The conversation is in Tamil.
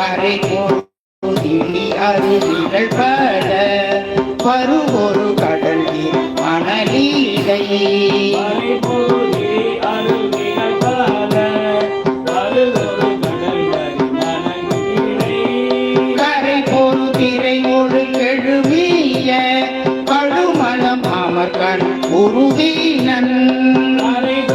கரை போடி அருவிகள் பல பருவொரு கடல் மணலீடை கரை போரு திரை ஒழு கெழுமிய கழுமலம் அமர்கண் உருவீனன் மலர்